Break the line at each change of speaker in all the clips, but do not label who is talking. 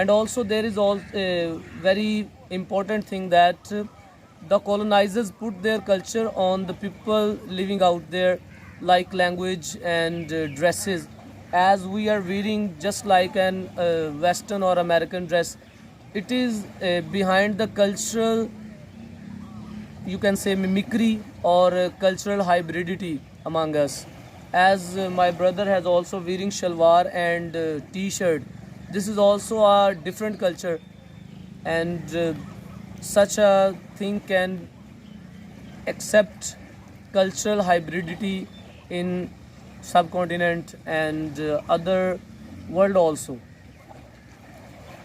and also there is all very important thing that the colonizers put their culture on the people living out there, like language and dresses. As we are wearing just like an western or American dress, it is behind the cultural, you can say, mimicry or cultural hybridity among us. As my brother has also wearing shalwar and t-shirt, this is also a different culture, and such a thing can accept cultural hybridity in subcontinent and other world also.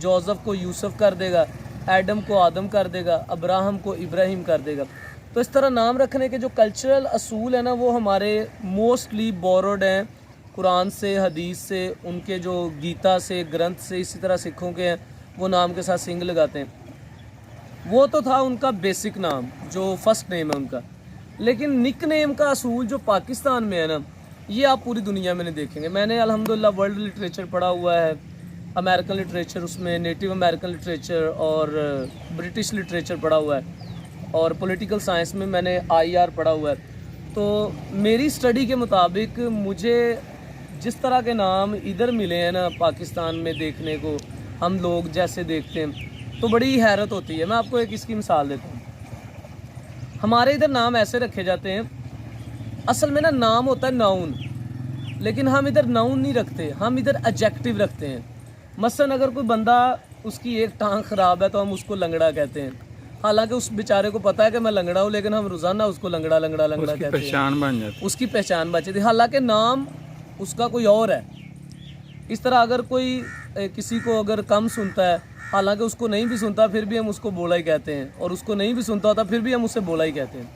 Joseph کو یوسف کر دے گا، Adam کو آدم کر دے گا، Abraham کو ابراہیم کر دے گا. تو اس طرح نام رکھنے کے جو کلچرل اصول ہیں نا وہ ہمارے موسٹلی بوروڈ ہیں قرآن سے، حدیث سے، ان کے جو گیتا سے، گرنتھ سے. اسی طرح سکھوں کے ہیں وہ نام کے ساتھ سنگ لگاتے ہیں. وہ تو تھا ان کا بیسک نام جو فرسٹ نیم ہے ان کا. لیکن نک نیم کا اصول جو پاکستان میں ہے نا یہ آپ پوری دنیا میں نہیں دیکھیں گے. میں نے الحمدللہ ورلڈ لٹریچر پڑھا ہوا ہے، امریکن لٹریچر، اس میں نیٹیو امریکن لٹریچر اور برٹش لٹریچر پڑھا ہوا ہے، اور پولیٹیکل سائنس میں نے IR پڑھا ہوا ہے. تو میری اسٹڈی کے مطابق مجھے جس طرح کے نام ادھر ملے ہیں نا پاکستان میں دیکھنے کو، ہم لوگ جیسے دیکھتے ہیں تو بڑی حیرت ہوتی ہے. میں آپ کو ایک اس کی مثال دیتا ہوں. ہمارے ادھر نام ایسے رکھے جاتے ہیں، اصل میں نا نام ہوتا ہے ناؤن، لیکن ہم ادھر ناؤن نہیں رکھتے، ہم ادھر ایڈجیکٹو رکھتے ہیں. مثلا اگر کوئی بندہ اس کی ایک ٹانگ خراب ہے تو ہم اس کو لنگڑا کہتے ہیں، حالانکہ اس بیچارے کو پتہ ہے کہ میں لنگڑا ہوں، لیکن ہم روزانہ اس کو لنگڑا لنگڑا لنگڑا کہتے ہیں.
پہچان بن جاتی،
اس کی پہچان بچے تھی، حالانکہ نام اس کا کوئی اور ہے. اس طرح اگر کوئی کسی کو اگر کم سنتا ہے، حالانکہ اس کو نہیں بھی سنتا، پھر بھی ہم اس کو بولا ہی کہتے ہیں، اور اس کو نہیں بھی سنتا ہوتا پھر بھی ہم اسے بولا ہی کہتے ہیں.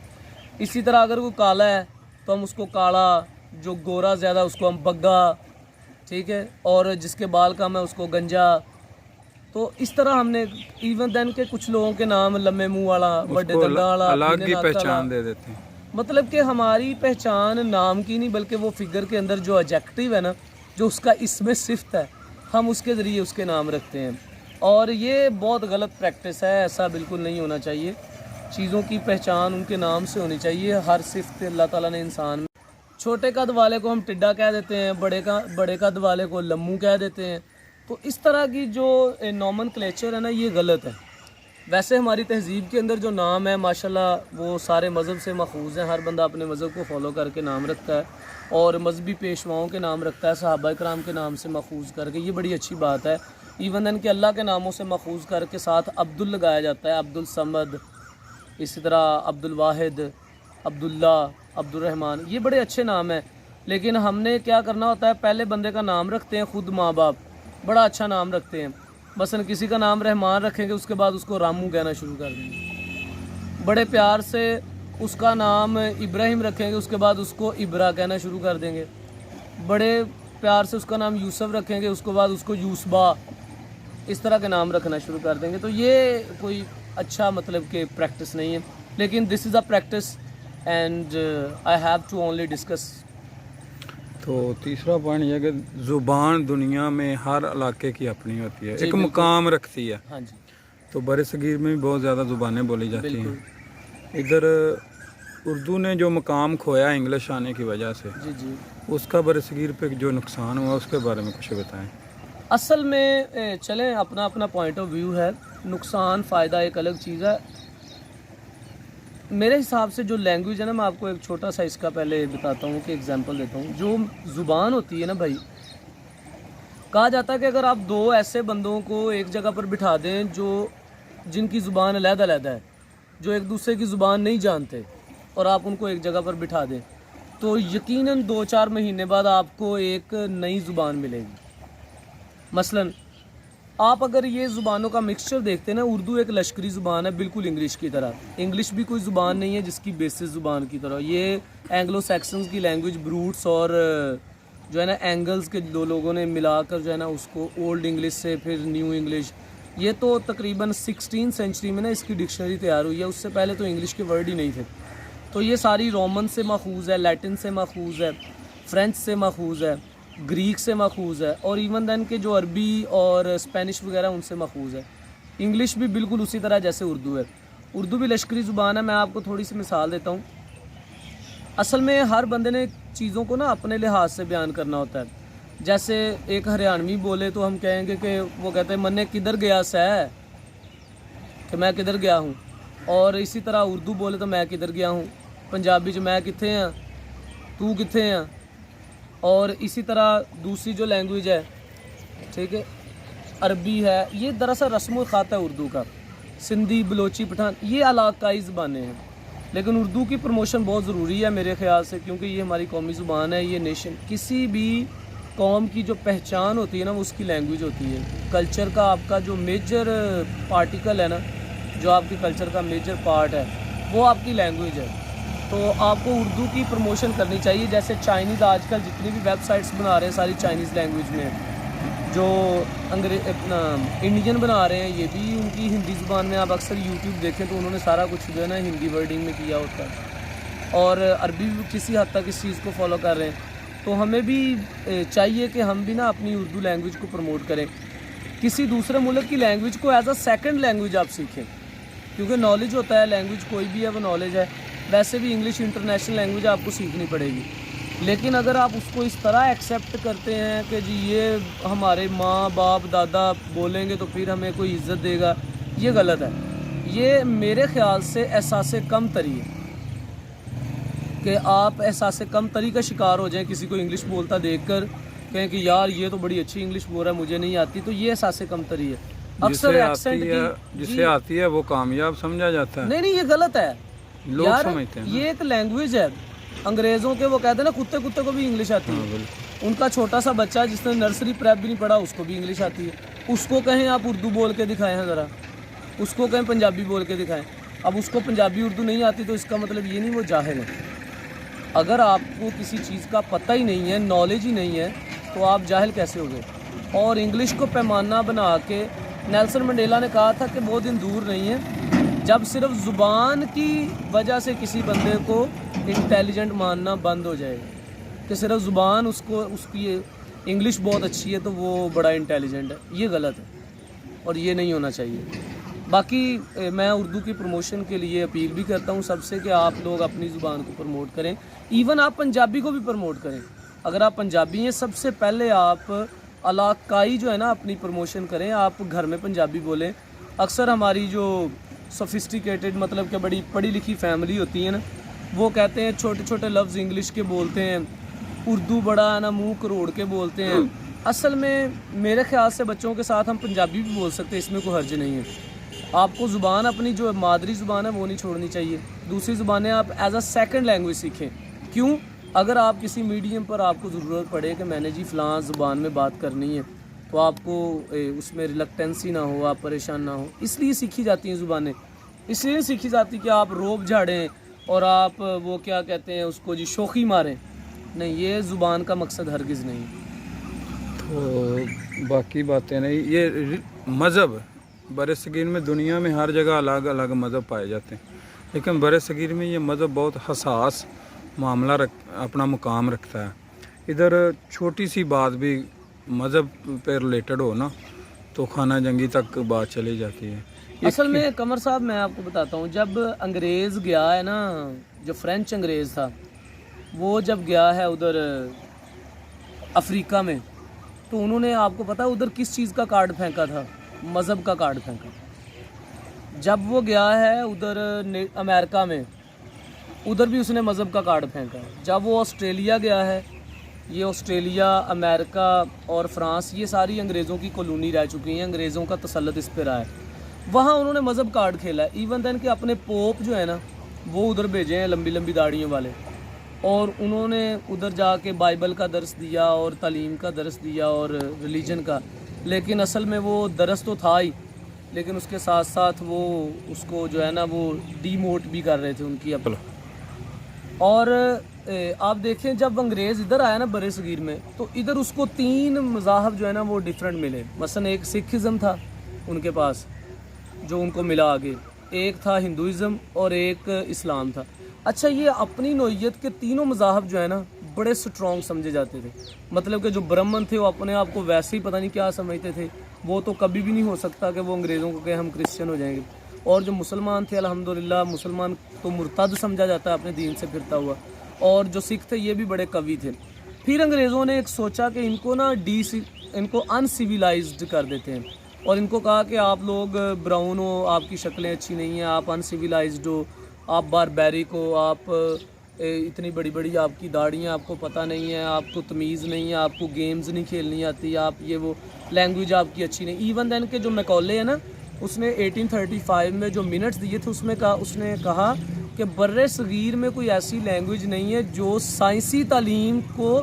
اسی طرح اگر کوئی کالا ہے تو ہم اس کو کالا، جو گورا زیادہ اس کو ہم بگا، ٹھیک ہے، اور جس کے بال کم ہے اس کو گنجا. تو اس طرح ہم نے ایون دین کے کچھ لوگوں کے نام لمبے منہ والا، بڑے دندا والا،
الگ ہی پہچان دے دیتے ہیں.
مطلب کہ ہماری پہچان نام کی نہیں بلکہ وہ فگر کے اندر جو ایڈجیکٹو ہے نا، جو اس کا اسم صفت ہے، ہم اس کے ذریعے اس کے نام رکھتے ہیں. اور یہ بہت غلط پریکٹس ہے، ایسا بالکل نہیں ہونا چاہیے. چیزوں کی پہچان ان کے نام سے ہونی چاہیے. ہر صفت اللہ تعالیٰ نے انسان میں، چھوٹے قد والے کو ہم ٹڈا کہہ دیتے ہیں، بڑے قد والے کو لمو کہہ دیتے ہیں. تو اس طرح کی جو نومن کلیچر ہے نا یہ غلط ہے. ویسے ہماری تہذیب کے اندر جو نام ہے ماشاءاللہ وہ سارے مذہب سے ماخوذ ہیں. ہر بندہ اپنے مذہب کو فالو کر کے نام رکھتا ہے، اور مذہبی پیشواؤں کے نام رکھتا ہے، صحابہ کرام کے نام سے ماخوذ کر کے. یہ بڑی اچھی بات ہے. ایون ان کے اللہ کے ناموں سے ماخوذ کر کے ساتھ عبد لگایا جاتا ہے، عبد الصمد، اسی طرح عبد الواحد، عبداللہ، عبد الرحمن. یہ بڑے اچھے نام ہیں. لیکن ہم نے کیا کرنا ہوتا ہے، پہلے بندے کا نام رکھتے ہیں، خود ماں باپ بڑا اچھا نام رکھتے ہیں. مثلا کسی کا نام رحمان رکھیں گے، اس کے بعد اس کو رامو کہنا شروع کر دیں گے. بڑے پیار سے اس کا نام ابراہیم رکھیں گے، اس کے بعد اس کو ابرا کہنا شروع کر دیں گے. بڑے پیار سے اس کا نام یوسف رکھیں گے، اس کے بعد اس کو یوسبا، اس طرح کے نام رکھنا شروع کر دیں گے. تو یہ کوئی اچھا مطلب کہ پریکٹس نہیں ہے. لیکن this is a practice and I have to only discuss.
تو تیسرا پوائنٹ یہ ہے کہ زبان دنیا میں ہر علاقے کی اپنی ہوتی ہے، ایک مقام رکھتی ہے.
ہاں جی.
تو بر صغیر میں بھی بہت زیادہ زبانیں بولی جاتی ہیں. ادھر اردو نے جو مقام کھویا انگلش آنے کی وجہ سے،
جی جی،
اس کا بر صغیر پہ جو نقصان ہوا اس کے بارے میں کچھ بتائیں.
اصل میں چلیں اپنا اپنا پوائنٹ آف ویو ہے. نقصان فائدہ ایک الگ چیز ہے. میرے حساب سے جو لینگویج ہے نا، میں آپ کو ایک چھوٹا سا اس کا پہلے بتاتا ہوں کہ ایگزامپل دیتا ہوں. جو زبان ہوتی ہے نا بھائی، کہا جاتا ہے کہ اگر آپ دو ایسے بندوں کو ایک جگہ پر بٹھا دیں جن کی زبان علیحدہ علیحدہ ہے، جو ایک دوسرے کی زبان نہیں جانتے، اور آپ ان کو ایک جگہ پر بٹھا دیں تو یقیناً 2-4 مہینے بعد آپ کو ایک نئی زبان ملے گی. مثلاً آپ اگر یہ زبانوں کا مکسچر دیکھتے ہیں نا، اردو ایک لشکری زبان ہے بالکل انگلش کی طرح. انگلش بھی کوئی زبان نہیں ہے جس کی بیسس زبان کی طرح. یہ اینگلو سیکسنز کی لینگویج، بروٹس اور جو ہے نا اینگلز کے دو لوگوں نے ملا کر جو ہے نا اس کو اولڈ انگلش سے پھر نیو انگلش، یہ تو تقریباً 16 سینچری میں نا اس کی ڈکشنری تیار ہوئی ہے. اس سے پہلے تو انگلش کے ورڈ ہی نہیں تھے. تو یہ ساری رومن سے ماخوذ ہے، لیٹن سے ماخوذ ہے، فرینچ سے ماخوذ ہے، گریک سے ماخوذ ہے، اور ایون دین کے جو عربی اور اسپینش وغیرہ ان سے ماخوذ ہے. انگلش بھی بالکل اسی طرح جیسے اردو ہے. اردو بھی لشکری زبان ہے. میں آپ کو تھوڑی سی مثال دیتا ہوں. اصل میں ہر بندے نے چیزوں کو نا اپنے لحاظ سے بیان کرنا ہوتا ہے. جیسے ایک ہریانوی بولے تو ہم کہیں گے کہ وہ کہتے ہیں منے کدھر گیا سہ، کہ میں کدھر گیا ہوں. اور اسی طرح اردو بولے تو میں کدھر گیا ہوں. پنجابی میں کتھے ہاں، تو کتھے ہاں. اور اسی طرح دوسری جو لینگویج ہے، ٹھیک ہے، عربی ہے. یہ دراصل رسم و خط ہے اردو کا. سندھی، بلوچی، پٹھان، یہ علاقائی زبانیں ہیں. لیکن اردو کی پروموشن بہت ضروری ہے میرے خیال سے، کیونکہ یہ ہماری قومی زبان ہے. یہ نیشن، کسی بھی قوم کی جو پہچان ہوتی ہے نا وہ اس کی لینگویج ہوتی ہے. کلچر کا آپ کا جو میجر پارٹیکل ہے نا, جو آپ کے کلچر کا میجر پارٹ ہے وہ آپ کی لینگویج ہے. تو آپ کو اردو کی پروموشن کرنی چاہیے. جیسے چائنیز آج کل جتنی بھی ویب سائٹس بنا رہے ہیں ساری چائنیز لینگویج میں, جو انڈین بنا رہے ہیں یہ بھی ان کی ہندی زبان میں. آپ اکثر یوٹیوب دیکھیں تو انہوں نے سارا کچھ جو ہے نا ہندی ورڈنگ میں کیا ہوتا ہے, اور عربی بھی کسی حد تک اس چیز کو فالو کر رہے ہیں. تو ہمیں بھی چاہیے کہ ہم بھی نا اپنی اردو لینگویج کو پروموٹ کریں. کسی دوسرے ملک کی لینگویج کو ایز اے سیکنڈ لینگویج آپ سیکھیں, کیونکہ نالج ہوتا ہے, لینگویج کوئی بھی ہے وہ نالج ہے. ویسے بھی انگلش انٹرنیشنل لینگویج آپ کو سیکھنی پڑے گی, لیکن اگر آپ اس کو اس طرح ایکسیپٹ کرتے ہیں کہ جی یہ ہمارے ماں باپ دادا بولیں گے تو پھر ہمیں کوئی عزت دے گا, یہ غلط ہے. یہ میرے خیال سے احساس کم تری ہے کہ آپ احساس کم تری کا شکار ہو جائیں کسی کو انگلش بولتا دیکھ کر, کہیں کہ یار یہ تو بڑی اچھی انگلش بول رہا ہے مجھے نہیں آتی. تو یہ احساس کم تری ہے. اکثر ایکسنٹ کی
جسے آتی ہے وہ کامیاب سمجھا جاتا ہے.
نہیں یہ غلط ہے.
لوگ سمجھتے ہیں
یہ ایک لینگویج ہے انگریزوں کے. وہ کہتے ہیں نا کتے کو بھی انگلش آتی ہے. ان کا چھوٹا سا بچہ جس نے نرسری پریپ بھی نہیں پڑھا اس کو بھی انگلش آتی ہے. اس کو کہیں آپ اردو بول کے دکھائیں ہیں ذرا, اس کو کہیں پنجابی بول کے دکھائیں. اب اس کو پنجابی اردو نہیں آتی تو اس کا مطلب یہ نہیں وہ جاہل ہے. اگر آپ کو کسی چیز کا پتہ ہی نہیں ہے, نالج ہی نہیں ہے, تو آپ جاہل کیسے ہو گئے. اور انگلش کو پیمانہ بنا کے نیلسن منڈیلا نے کہا تھا کہ وہ دن دور نہیں ہے جب صرف زبان کی وجہ سے کسی بندے کو انٹیلیجنٹ ماننا بند ہو جائے گا, کہ صرف زبان اس کی انگلش بہت اچھی ہے تو وہ بڑا انٹیلیجنٹ ہے. یہ غلط ہے اور یہ نہیں ہونا چاہیے. باقی میں اردو کی پروموشن کے لیے اپیل بھی کرتا ہوں سب سے کہ آپ لوگ اپنی زبان کو پروموٹ کریں. ایون آپ پنجابی کو بھی پروموٹ کریں. اگر آپ پنجابی ہیں سب سے پہلے آپ علاقائی جو ہے نا اپنی پروموشن کریں. آپ گھر میں پنجابی بولیں. اکثر ہماری جو سوفسٹیکیٹڈ مطلب کہ بڑی پڑھی لکھی فیملی ہوتی ہے نا, وہ کہتے ہیں چھوٹے چھوٹے لفظ انگلش کے بولتے ہیں, اردو بڑا نا منہ کروڑ کے بولتے ہیں. اصل میں میرے خیال سے بچوں کے ساتھ ہم پنجابی بھی بول سکتے ہیں, اس میں کوئی حرج نہیں ہے. آپ کو زبان اپنی جو مادری زبان ہے وہ نہیں چھوڑنی چاہیے. دوسری زبانیں آپ ایز اے سیکنڈ لینگویج سیکھیں. کیوں؟ اگر آپ کسی میڈیم پر آپ کو ضرورت پڑے کہ میں نے جی فلاں زبان میں بات کرنی ہے تو آپ کو اس میں ریلکٹنسی نہ ہو, آپ پریشان نہ ہو. اس لیے سیکھی جاتی ہیں زبانیں. اس لیے سیکھی جاتی کہ آپ روب جھاڑیں اور آپ وہ کیا کہتے ہیں اس کو جی شوخی ماریں. نہیں, یہ زبان کا مقصد ہرگز نہیں.
تو باقی باتیں نہیں. یہ مذہب برصغیر میں دنیا میں ہر جگہ الگ الگ مذہب پائے جاتے ہیں, لیکن برصغیر میں یہ مذہب بہت حساس معاملہ اپنا مقام رکھتا ہے. ادھر چھوٹی سی بات بھی مذہب پہ ریلیٹڈ ہو نا تو خانہ جنگی تک بات چلی جاتی ہے.
اصل میں قمر صاحب میں آپ کو بتاتا ہوں, جب انگریز گیا ہے نا, جو فرینچ انگریز تھا وہ جب گیا ہے ادھر افریقہ میں, تو انہوں نے آپ کو پتا ادھر کس چیز کا کارڈ پھینکا تھا؟ مذہب کا کارڈ پھینکا. جب وہ گیا ہے ادھر امریکہ میں, ادھر بھی اس نے مذہب کا کارڈ پھینکا. جب وہ آسٹریلیا گیا ہے, یہ آسٹریلیا, امریکہ اور فرانس یہ ساری انگریزوں کی کالونی رہ چکی ہیں, انگریزوں کا تسلط اس پہ رہا ہے. وہاں انہوں نے مذہب کارڈ کھیلا ہے. ایون دین کہ اپنے پوپ جو ہے نا وہ ادھر بھیجے ہیں لمبی لمبی داڑھیوں والے, اور انہوں نے ادھر جا کے بائبل کا درس دیا اور تعلیم کا درس دیا اور ریلیجن کا. لیکن اصل میں وہ درس تو تھا ہی, لیکن اس کے ساتھ ساتھ وہ اس کو جو ہے نا وہ ڈی موٹ بھی کر رہے تھے ان کی اپنا. اور آپ دیکھیں جب انگریز ادھر آیا نا برِ صغیر میں, تو ادھر اس کو 3 مذاہب جو ہے نا وہ ڈیفرنٹ ملے. مثلا ایک سکھزم تھا ان کے پاس جو ان کو ملا آگے, ایک تھا ہندوازم اور ایک اسلام تھا. اچھا, یہ اپنی نوعیت کے تینوں مذاہب جو ہے نا بڑے سٹرونگ سمجھے جاتے تھے. مطلب کہ جو برہمن تھے وہ اپنے آپ کو ویسے ہی پتہ نہیں کیا سمجھتے تھے, وہ تو کبھی بھی نہیں ہو سکتا کہ وہ انگریزوں کو کہ ہم کرسچن ہو جائیں گے. اور جو مسلمان تھے الحمدللہ, مسلمان تو مرتد سمجھا جاتا ہے اپنے دین سے پھرتا ہوا. اور جو سکھ تھے یہ بھی بڑے قوی تھے. پھر انگریزوں نے ایک سوچا کہ ان کو نا ان کو ان سویلائزڈ کر دیتے ہیں, اور ان کو کہا کہ آپ لوگ براؤن ہو, آپ کی شکلیں اچھی نہیں ہیں, آپ ان سویلائزڈ ہو, آپ باربیرک ہو, آپ اتنی بڑی بڑی آپ کی داڑیاں, آپ کو پتہ نہیں ہے, آپ کو تمیز نہیں ہے, آپ کو گیمز نہیں کھیلنی آتی, آپ یہ وہ لینگویج آپ کی اچھی نہیں. ایون دین کہ جو میکولے ہے نا, اس نے 1835 میں جو منٹس دیے تھے اس نے کہا کہ برِ صغیر میں کوئی ایسی لینگویج نہیں ہے جو سائنسی تعلیم کو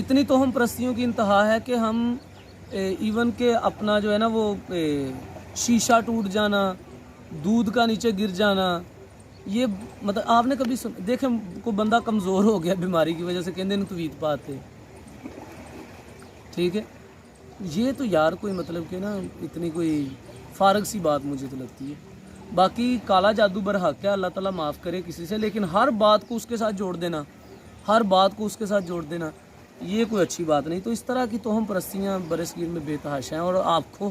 اتنی توہم پرستیوں کی انتہا ہے کہ ہم ایون کہ اپنا جو ہے نا وہ شیشہ ٹوٹ جانا، دودھ کا نیچے گر جانا، یہ مطلب آپ نے کبھی دیکھیں کوئی بندہ کمزور ہو گیا بیماری کی وجہ سے کہندے نے تویت پاتے، ٹھیک ہے، یہ تو یار کوئی مطلب کہ نا اتنی کوئی فارغ سی بات مجھے تو لگتی ہے۔ باقی کالا جادو برحق ہے، اللہ تعالیٰ معاف کرے کسی سے، لیکن ہر بات کو اس کے ساتھ جوڑ دینا، ہر بات کو اس کے ساتھ جوڑ دینا یہ کوئی اچھی بات نہیں۔ تو اس طرح کی توہم پرستیاں برصغیر میں بے تحاشا ہیں، اور آپ کو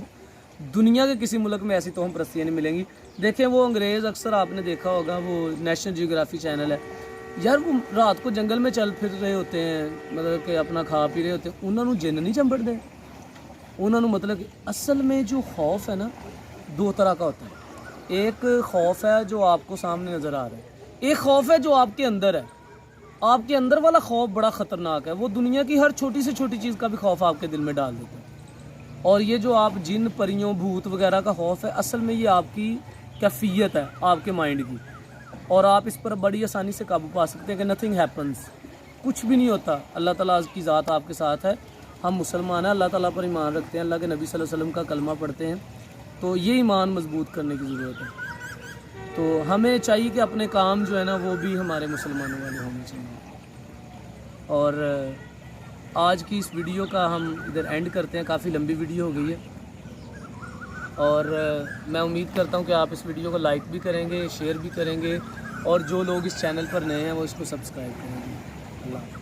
دنیا کے کسی ملک میں ایسی توہم پرستیاں نہیں ملیں گی۔ دیکھیں وہ انگریز اکثر آپ نے دیکھا ہوگا، وہ نیشنل جیوگرافی چینل ہے یار، وہ رات کو جنگل میں چل پھر رہے ہوتے ہیں، مطلب کہ اپنا کھا پی رہے ہوتے ہیں، انہوں نے جن نہیں چمبڑ دے، انہوں نے مطلب کہ اصل میں جو خوف ہے نا دو طرح کا ہوتا ہے۔ ایک خوف ہے جو آپ کو سامنے نظر آ رہا ہے، ایک خوف ہے جو آپ کے اندر ہے۔ آپ کے اندر والا خوف بڑا خطرناک ہے، وہ دنیا کی ہر چھوٹی سے چھوٹی چیز کا بھی خوف آپ کے دل میں ڈال دیتا ہے۔ اور یہ جو آپ جن پریوں بھوت وغیرہ کا خوف ہے، اصل میں یہ آپ کی کیفیت ہے، آپ کے مائنڈ کی، اور آپ اس پر بڑی آسانی سے قابو پا سکتے ہیں کہ نتھنگ ہیپنس، کچھ بھی نہیں ہوتا، اللہ تعالیٰ کی ذات آپ کے ساتھ ہے۔ ہم مسلمان ہیں، اللہ تعالیٰ پر ایمان رکھتے ہیں، اللہ کے نبی صلی اللہ علیہ وسلم کا کلمہ پڑھتے ہیں، تو یہ ایمان مضبوط کرنے کی ضرورت ہے۔ تو ہمیں چاہیے کہ اپنے کام جو ہے نا وہ بھی ہمارے مسلمانوں والے ہونے چاہیے۔ اور آج کی اس ویڈیو کا ہم ادھر اینڈ کرتے ہیں، کافی لمبی ویڈیو ہو گئی ہے، اور میں امید کرتا ہوں کہ آپ اس ویڈیو کو لائک بھی کریں گے، شیئر بھی کریں گے، اور جو لوگ اس چینل پر نئے ہیں وہ اس کو سبسکرائب کریں گے۔ اللہ حافظ۔